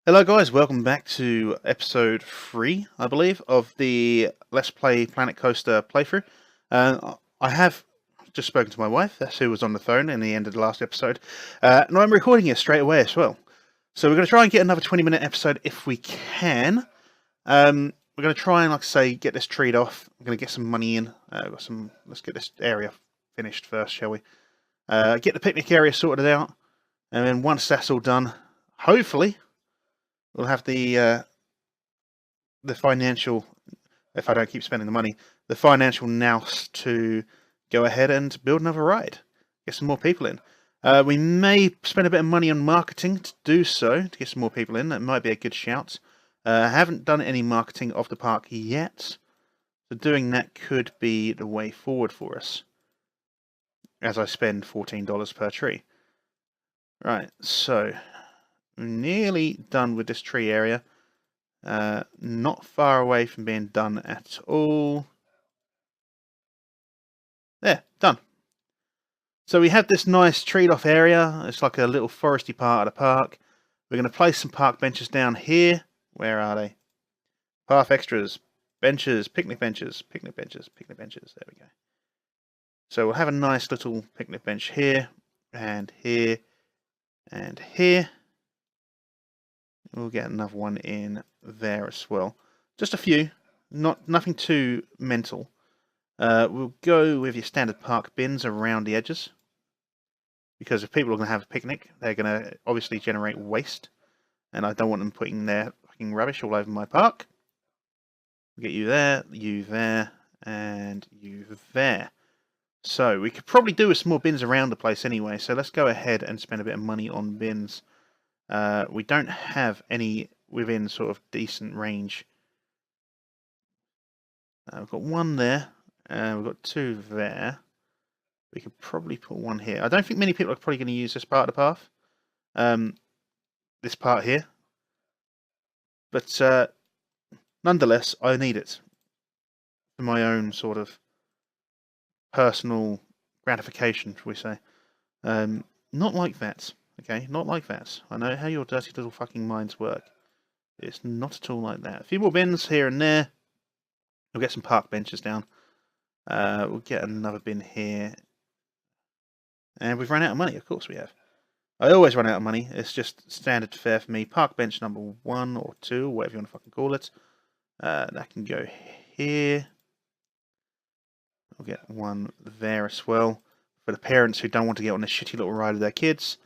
Hello guys, welcome back to episode 3, I believe, of the Let's Play Planet Coaster playthrough. I have just spoken to my wife, that's who was on the phone in the end of the last episode, and I'm recording it straight away as well. So we're going to try and get another 20-minute episode if we can. We're going to try and, like I say, get this treed off. I'm going to get some money in. Let's get this area finished first, shall we? Get the picnic area sorted out, and then once that's all done, hopefully we'll have the financial, if I don't keep spending the money, the financial nous to go ahead and build another ride, get some more people in. We may spend a bit of money on marketing to do so, to get some more people in. That might be a good shout. I haven't done any marketing of the park yet, so doing that could be the way forward for us, as I spend $14 per tree. Right, so nearly done with this tree area. Not far away from being done at all. There, done. So we have this nice treed off area. It's like a little foresty part of the park. We're going to place some park benches down here. Where are they? Path extras, benches, picnic benches, picnic benches, picnic benches. There we go. So we'll have a nice little picnic bench here, and here, and here. We'll get another one in there as well. Just a few, nothing too mental. We'll go with your standard park bins around the edges, because if people are going to have a picnic, they're going to obviously generate waste, and I don't want them putting their fucking rubbish all over my park. We'll get you there, and you there. So we could probably do with some more bins around the place anyway, so let's go ahead and spend a bit of money on bins. We don't have any within sort of decent range. We've got one there, we've got two there. We could probably put one here. I don't think many people are probably going to use this part of the path. This part here. But nonetheless, I need it for my own sort of personal gratification, shall we say. Not like that, okay? Not like that. I know how your dirty little fucking minds work. It's not at all like that. A few more bins here and there. We'll get some park benches down. We'll get another bin here. And we've run out of money, of course we have. I always run out of money. It's just standard fare for me. Park bench number 1 or 2, whatever you want to fucking call it. That can go here. We'll get one there as well. For the parents who don't want to get on a shitty little ride with their kids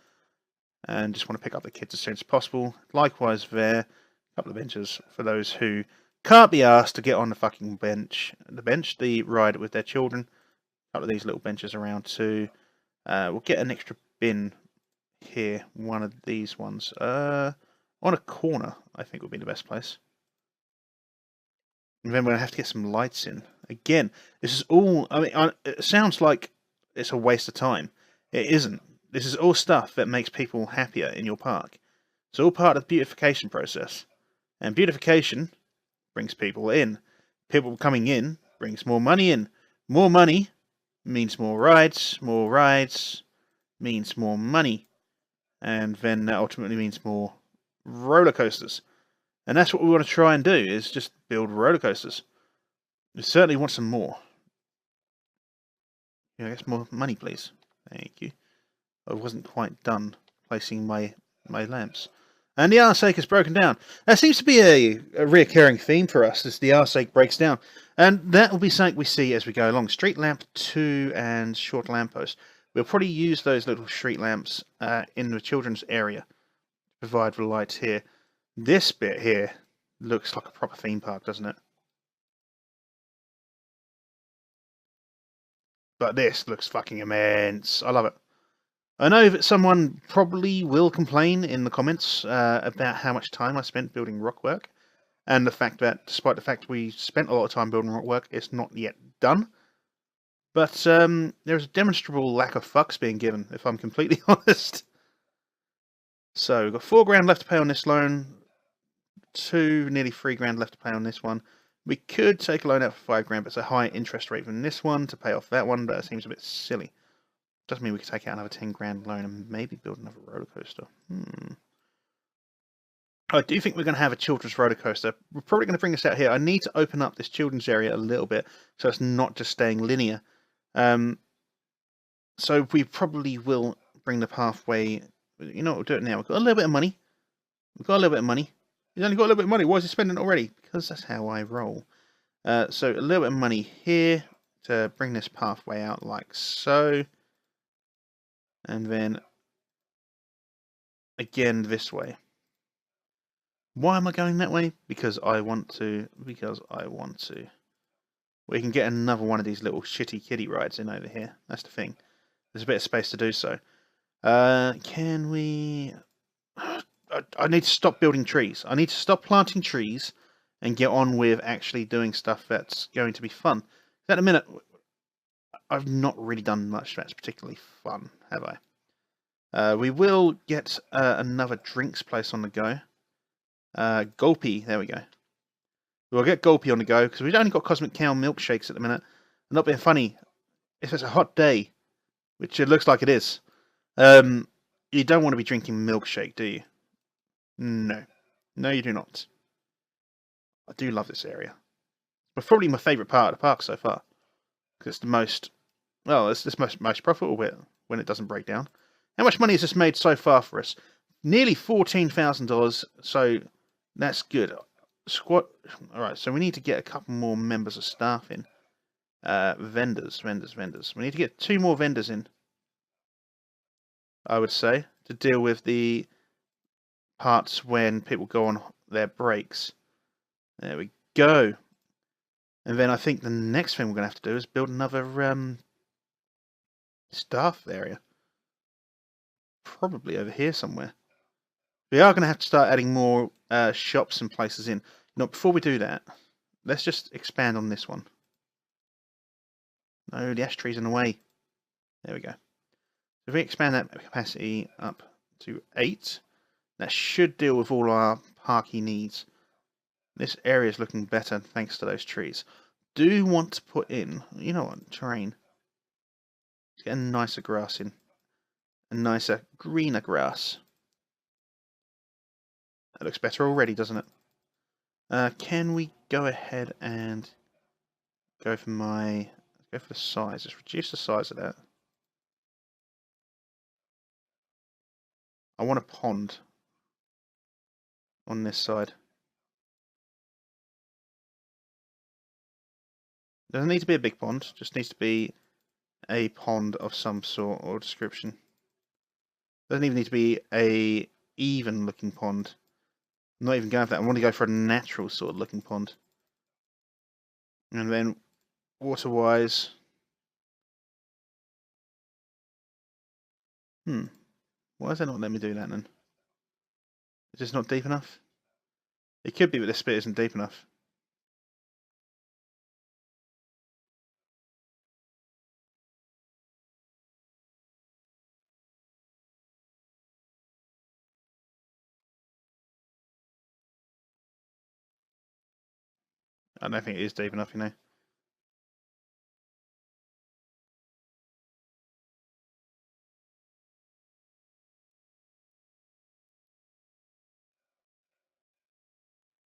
and just want to pick up the kids as soon as possible. Likewise there. A couple of benches for those who can't be asked to get on the fucking bench. The ride with their children. A couple of these little benches around too. We'll get an extra bin here, one of these ones. On a corner, I think would be the best place. And then we're going to have to get some lights in. Again, this is all, I mean, it sounds like it's a waste of time. It isn't. This is all stuff that makes people happier in your park. It's all part of the beautification process. And beautification brings people in. People coming in brings more money in. More money means more rides. More rides means more money. And then that ultimately means more roller coasters. And that's what we want to try and do, is just build roller coasters. We certainly want some more. Yeah, I guess more money, please. Thank you. I wasn't quite done placing my lamps. And the arsake is broken down. That seems to be a reoccurring theme for us, as the arsake breaks down. And that will be something we see as we go along. Street lamp 2 and short lamppost. We'll probably use those little street lamps in the children's area to provide the lights here. This bit here looks like a proper theme park, doesn't it? But this looks fucking immense. I love it. I know that someone probably will complain in the comments about how much time I spent building Rockwork, and the fact that, despite the fact we spent a lot of time building Rockwork, it's not yet done. But there's a demonstrable lack of fucks being given, if I'm completely honest. So we've got $4 left to pay on this loan, nearly $3 left to pay on this one. We could take a loan out for $5, but it's a higher interest rate than this one to pay off that one, but it seems a bit silly. Doesn't mean we could take out another $10 loan and maybe build another roller coaster. I do think we're going to have a children's roller coaster. We're probably going to bring this out here. I need to open up this children's area a little bit so it's not just staying linear. So we probably will bring the pathway. You know what, we'll do it now. We've got a little bit of money. We've got a little bit of money. He's only got a little bit of money. Why is he spending it already? Because that's how I roll. So a little bit of money here to bring this pathway out like so. And then again this way. Why am I going that way? Because I want to. Because I want to. We can get another one of these little shitty kiddie rides in over here. That's the thing. There's a bit of space to do so. Can we... I need to stop building trees. I need to stop planting trees and get on with actually doing stuff that's going to be fun. At the minute, I've not really done much that's particularly fun, have I? We will get another drinks place on the go. Gulpy, there we go. We'll get Gulpy on the go, because we've only got Cosmic Cow milkshakes at the minute. And not being funny, if it's a hot day, which it looks like it is, you don't want to be drinking milkshake, do you? No. No, you do not. I do love this area. It's probably my favourite part of the park so far. Because it's the most... Well, it's the most profitable bit when it doesn't break down. How much money has this made so far for us? Nearly $14,000, so that's good. Alright, so we need to get a couple more members of staff in. Vendors. We need to get 2 more vendors in, I would say, to deal with the parts when people go on their breaks. There we go. And then I think the next thing we're going to have to do is build another staff area. Probably over here somewhere. We are going to have to start adding more shops and places in. No, before we do that, let's just expand on this one. No, the ash tree's in the way. There we go. If we expand that capacity up to 8, that should deal with all our parky needs. This area is looking better thanks to those trees. Do want to put in, you know what, terrain. Let's get a nicer grass in. A nicer, greener grass. That looks better already, doesn't it? Can we go ahead and go for go for the size? Let's reduce the size of that. I want a pond on this side. Doesn't need to be a big pond, just needs to be a pond of some sort or description. Doesn't even need to be a even looking pond. I'm not even going for that. I want to go for a natural sort of looking pond. And then water wise. Why is that not letting me do that then? Is this not deep enough? It could be, but this bit isn't deep enough. I don't think it is deep enough, you know.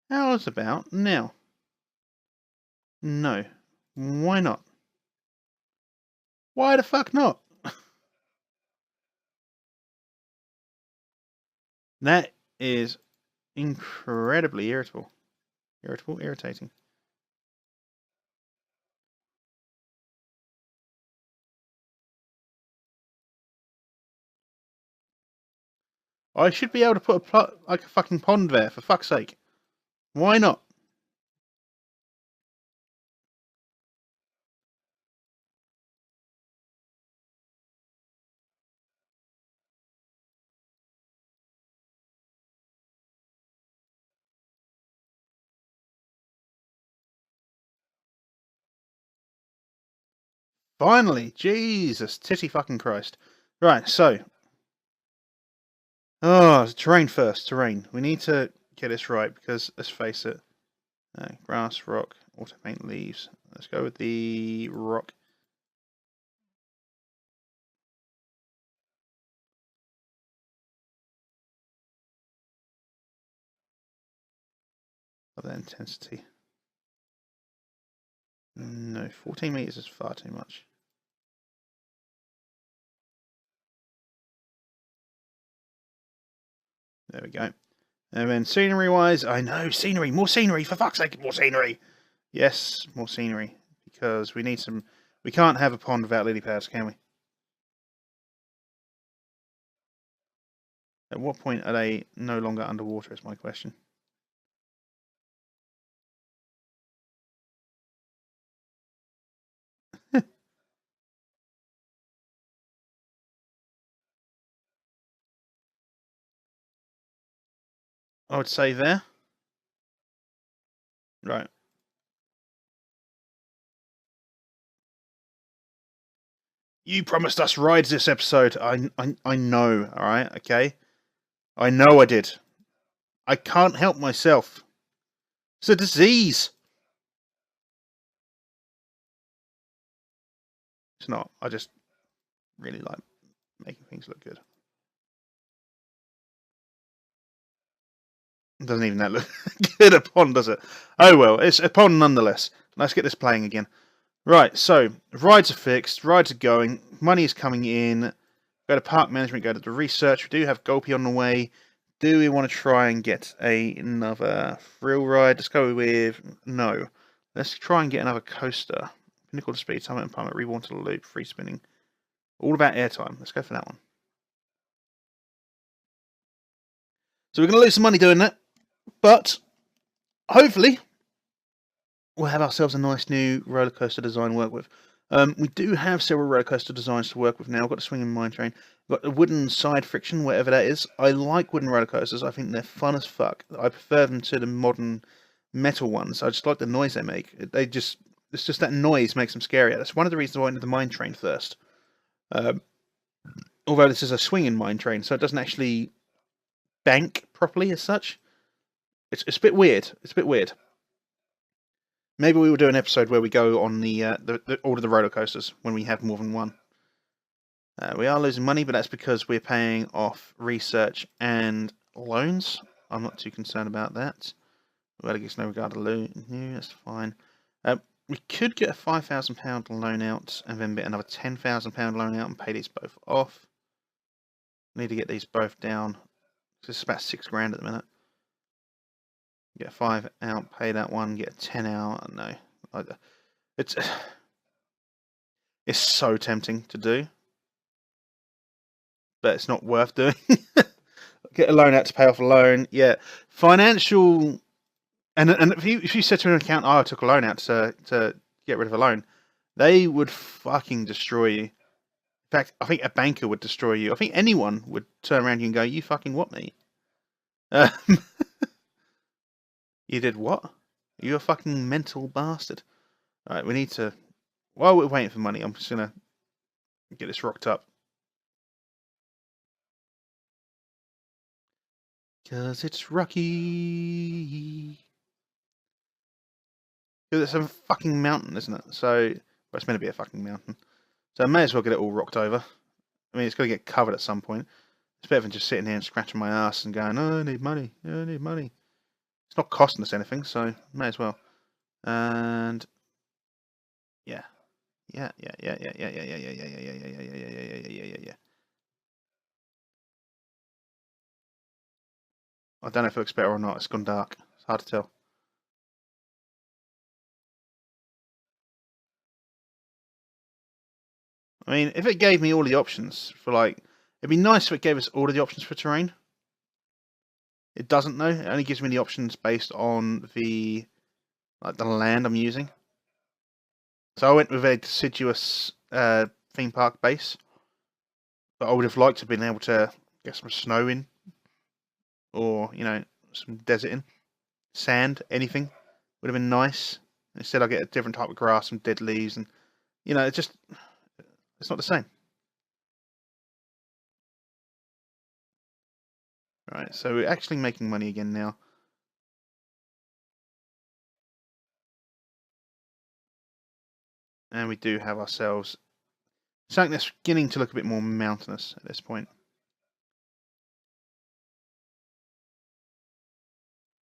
How's about now? No. Why not? Why the fuck not? That is incredibly irritating. I should be able to put like a fucking pond there, for fuck's sake. Why not? Finally! Jesus, titty fucking Christ. Right, so. Oh, terrain first, terrain. We need to get this right because, let's face it. Grass, rock, auto paint, leaves. Let's go with the rock. Other intensity. No, 14 meters is far too much. There we go. And then scenery-wise, I know, scenery, more scenery, for fuck's sake, more scenery. Yes, more scenery, because we need some. We can't have a pond without lily pads, can we? At what point are they no longer underwater? Is my question. I would say there. Right. You promised us rides this episode. I know. All right. Okay. I know I did. I can't help myself. It's a disease. It's not. I just really like making things look good. It doesn't even that look good a pond, does it? Oh well, it's a pond nonetheless. Let's get this playing again. Right, so rides are fixed, rides are going, money is coming in. Go to park management, go to the research. We do have Gulpy on the way. Do we want to try and get another thrill ride? Let's go with no. Let's try and get another coaster. Pinnacle to speed, summit and plummet, reborn to the loop, free spinning. All about airtime. Let's go for that one. So we're going to lose some money doing that, but hopefully we'll have ourselves a nice new roller coaster design to work with. We do have several roller coaster designs to work with now. I've got the swinging mine train. I've got the wooden side friction, whatever that is. I like wooden roller coasters. I think they're fun as fuck. I prefer them to the modern metal ones. I just like the noise they make. It's just that noise makes them scarier. That's one of the reasons I went into the mine train first. Although this is a swinging mine train, so it doesn't actually bank properly as such. It's a bit weird. It's a bit weird. Maybe we will do an episode where we go on all of the roller coasters when we have more than one. We are losing money, but that's because we're paying off research and loans. I'm not too concerned about that. Well, I guess no regard to loan. Yeah, that's fine. We could get a £5,000 loan out and then get another £10,000 loan out and pay these both off. Need to get these both down. This is about £6,000 at the minute. Get 5 out, pay that one, get 10 out. No, it's so tempting to do, but it's not worth doing. Get a loan out to pay off a loan. Yeah, financial. And if you said to an account, "Oh, I took a loan out to get rid of a loan," they would fucking destroy you. In fact, I think a banker would destroy you. I think anyone would turn around you and go, "You fucking what, mate? You did what? You're a fucking mental bastard." All right, we need to. While we're waiting for money, I'm just gonna get this rocked up. Cause it's Rocky. Because it's a fucking mountain, isn't it? So, well, it's meant to be a fucking mountain. So I may as well get it all rocked over. I mean, it's got to get covered at some point. It's better than just sitting here and scratching my ass and going, "Oh, I need money. Oh, I need money." It's not costing us anything, so may as well. And yeah, yeah. I don't know if it looks better or not. It's gone dark. It's hard to tell. I mean, if it gave me all the options for it'd be nice if it gave us all of the options for terrain. It doesn't though. It only gives me the options based on the land I'm using. So I went with a deciduous theme park base, but I would have liked to have been able to get some snow in, or some desert in, sand, anything would have been nice. Instead, I get a different type of grass, some dead leaves, and it's not the same. Right, so we're actually making money again now. And we do have ourselves something that's beginning to look a bit more mountainous at this point.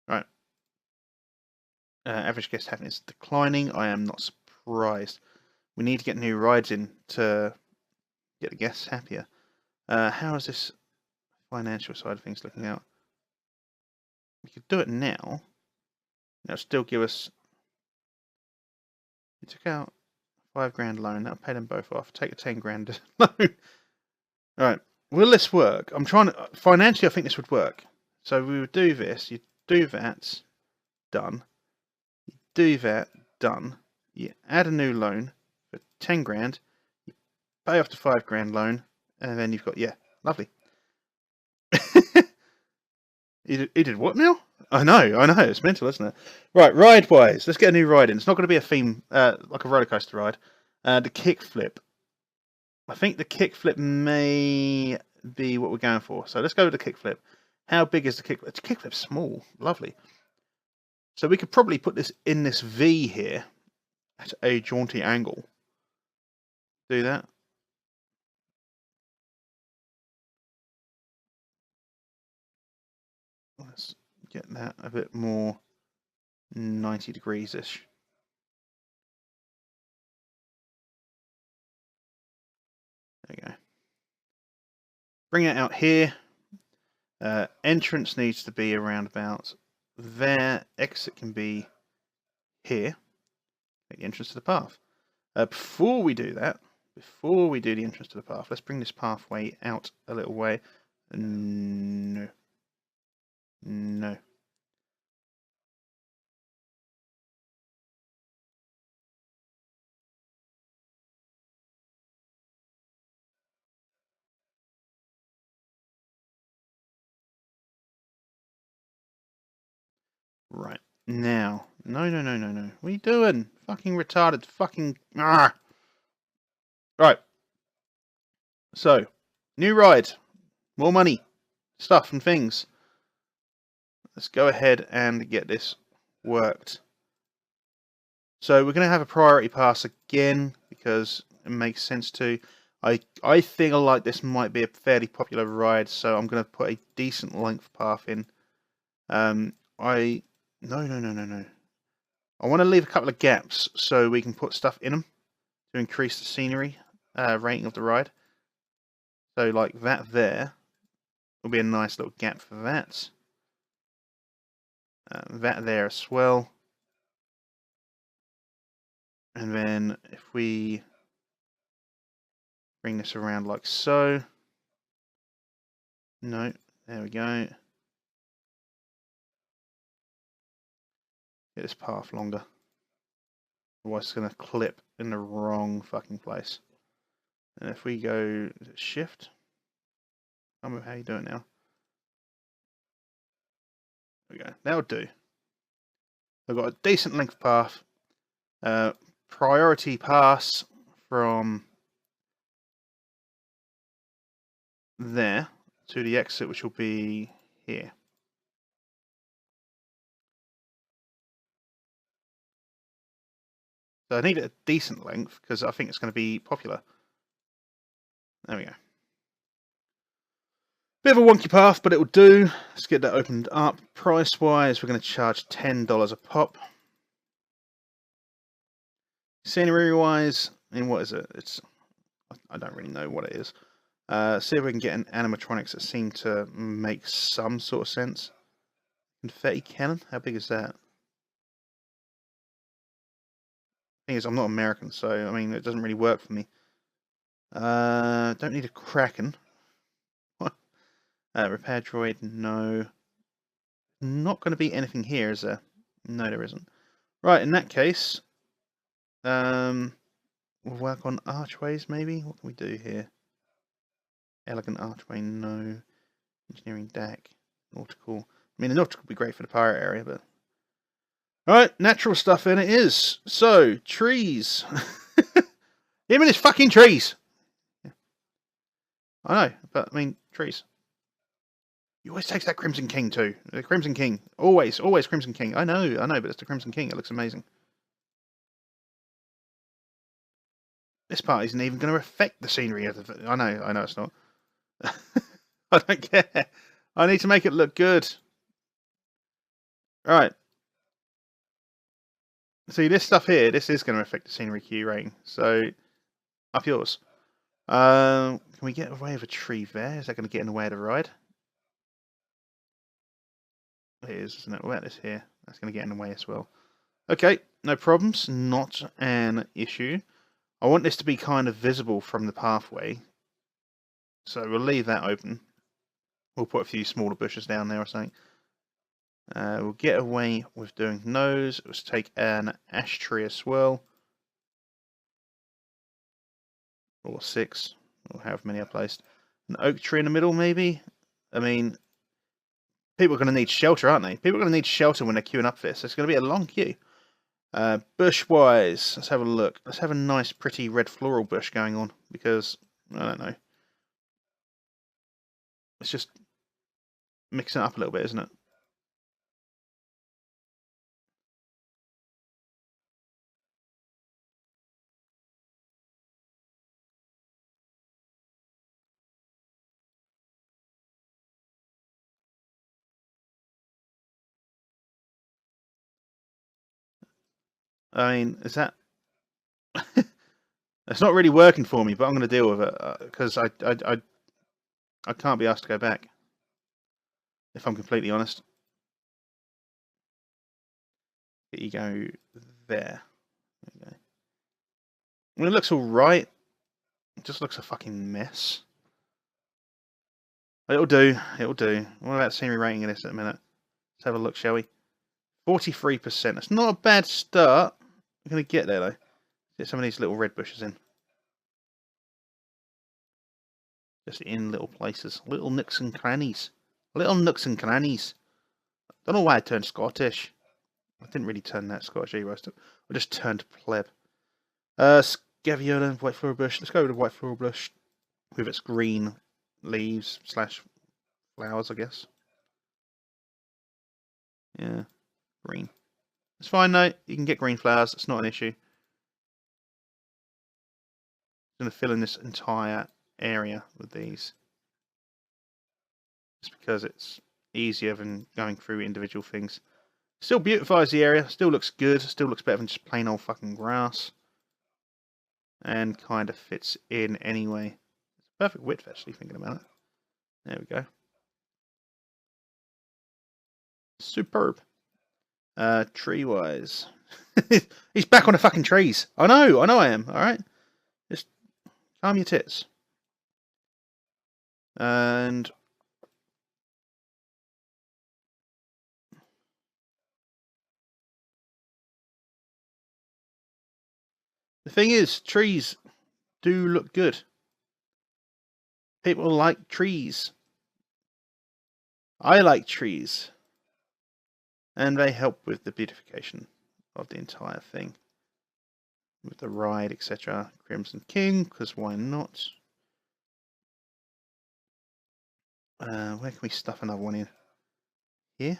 Right. Average guest happiness declining. I am not surprised. We need to get new rides in to get the guests happier. How is this financial side of things looking out? We could do it now. That'll still give us. You took out £5,000 loan. That'll pay them both off. Take a 10 grand loan. All right. Will this work? I'm trying to. Financially, I think this would work. So we would do this. You do that. Done. You do that. Done. You add a new loan for 10 grand. You pay off the £5,000 loan. And then you've got, yeah, lovely. He did what now? I know, it's mental, isn't it? Right, ride-wise, let's get a new ride in. It's not going to be a theme, like a roller coaster ride. The Kickflip. I think the Kickflip may be what we're going for. So let's go with the Kickflip. How big is the Kickflip? The Kickflip's small, lovely. So we could probably put this in this V here at a jaunty angle. Do that. Let's get that a bit more 90 degrees-ish. There you go. Bring it out here. Entrance needs to be around about there. Exit can be here. The entrance to the path. Before we do that, before we do the entrance to the path, let's bring this pathway out a little way. No. No. Right. Now. No. What are you doing? Fucking retarded. Fucking. Ah. Right. So, new ride. More money. Stuff and things. Let's go ahead and get this worked. So we're going to have a priority pass again because it makes sense to. I feel like this might be a fairly popular ride, so I'm going to put a decent length path in. No. I want to leave a couple of gaps so we can put stuff in them to increase the scenery rating of the ride. So like that there will be a nice little gap for that. That there as well. And then if we bring this around like so. No, there we go. Get this path longer. Otherwise it's going to clip in the wrong fucking place. And if we go shift, I don't know how you do it now. There we go. That'll do. I've got a decent length path. Priority pass from there to the exit, which will be here. So I need a decent length because I think it's going to be popular. There we go. Bit of a wonky path, but it will do. Let's get that opened up. Price-wise, we're going to charge $10 a pop. Scenery-wise, I mean, what is it? I don't really know what it is. See if we can get an animatronics that seem to make some sort of sense. Confetti cannon? How big is that? Thing is, I'm not American, so I mean, it doesn't really work for me. Don't need a Kraken. Repair droid, no. Not going to be anything here, is there? No, there isn't. Right, in that case, we'll work on archways, maybe? What can we do here? Elegant archway, no. Engineering deck, nautical. I mean, the nautical would be great for the pirate area, but... Alright, natural stuff in it is. So, trees. Him and his fucking trees! Yeah. I know, but, I mean, trees. He always takes that Crimson King too. The Crimson King. Always Crimson King. I know, but it's the Crimson King. It looks amazing. This part isn't even going to affect the scenery. I know it's not. I don't care. I need to make it look good. Right. See, this stuff here, this is going to affect the scenery queue rating. So, up yours. Can we get away with a tree there? Is that going to get in the way of the ride? It is, isn't it? What about this here? That's going to get in the way as well. Okay, no problems. Not an issue. I want this to be kind of visible from the pathway. So we'll leave that open. We'll put a few smaller bushes down there or something. We'll get away with doing those. Let's take an ash tree as well. Or 6, or however many I placed. An oak tree in the middle, maybe? I mean, people are going to need shelter, aren't they? People are going to need shelter when they're queuing up for this. It's going to be a long queue. Bush-wise, let's have a look. Let's have a nice, pretty red floral bush going on, because, I don't know. It's just mixing it up a little bit, isn't it? I mean, is that... It's not really working for me, but I'm going to deal with it, because I can't be asked to go back, if I'm completely honest. You go there. Okay. I mean, it looks alright. It just looks a fucking mess. It'll do. It'll do. What about scenery rating in this in a minute? Let's have a look, shall we? 43%. That's not a bad start. We're going to get there, though. Get some of these little red bushes in. Just in little places. Little nooks and crannies. Little nooks and crannies. Don't know why I turned Scottish. I didn't really turn that Scottish either. I just turned pleb. Scaviona, white floral bush. Let's go with the white floral bush with its green leaves / flowers, I guess. Yeah, green. It's fine though. You can get green flowers. It's not an issue. I'm going to fill in this entire area with these, just because it's easier than going through individual things. Still beautifies the area. Still looks good. Still looks better than just plain old fucking grass. And kind of fits in anyway. It's perfect width, actually, thinking about it. There we go. Superb. Tree-wise. He's back on the fucking trees. I know I am, alright? Just calm your tits. And... the thing is, trees do look good. People like trees. I like trees. And they help with the beautification of the entire thing. With the ride, etc. Crimson King, because why not? Where can we stuff another one in? Here?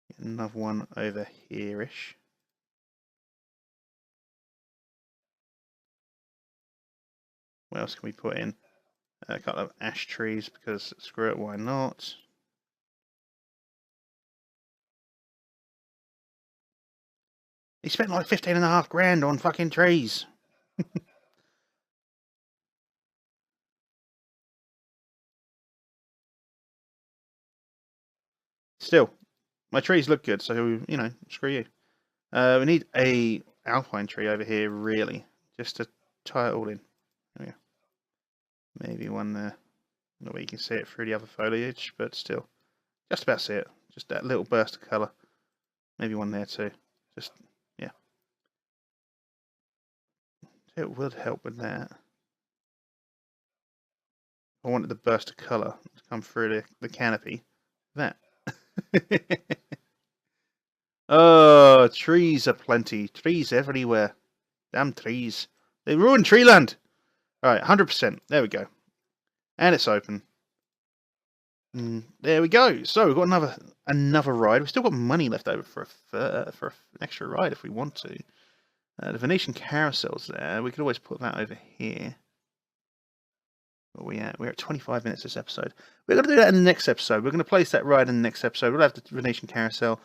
Get another one over here-ish. What else can we put in? A couple of ash trees, because screw it, why not? He spent like 15.5 grand on fucking trees. Still, my trees look good, so, you know, screw you. We need a alpine tree over here, really, just to tie it all in. There we go. Maybe one there. Not where you can see it through the other foliage, but still. Just about see it. Just that little burst of colour. Maybe one there too. Just, yeah. It would help with that. I wanted the burst of colour to come through the canopy. That. Oh, trees aplenty. Trees everywhere. Damn trees. They ruined treeland. Alright, 100%. There we go. And it's open. There we go. So we've got another ride. We've still got money left over for an extra ride if we want to. The Venetian carousel's there. We could always put that over here. What are we at? We're at 25 minutes this episode. We're going to do that in the next episode. We're going to place that ride in the next episode. We'll have the Venetian Carousel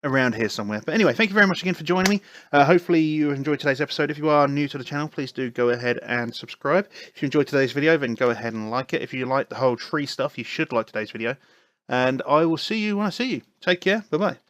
around here somewhere. But anyway, thank you very much again for joining me. Hopefully you enjoyed today's episode. If you are new to the channel, please do go ahead and subscribe. If you enjoyed today's video, then go ahead and like it. If you like the whole tree stuff, you should like today's video. And I will see you when I see you. Take care. Bye-bye.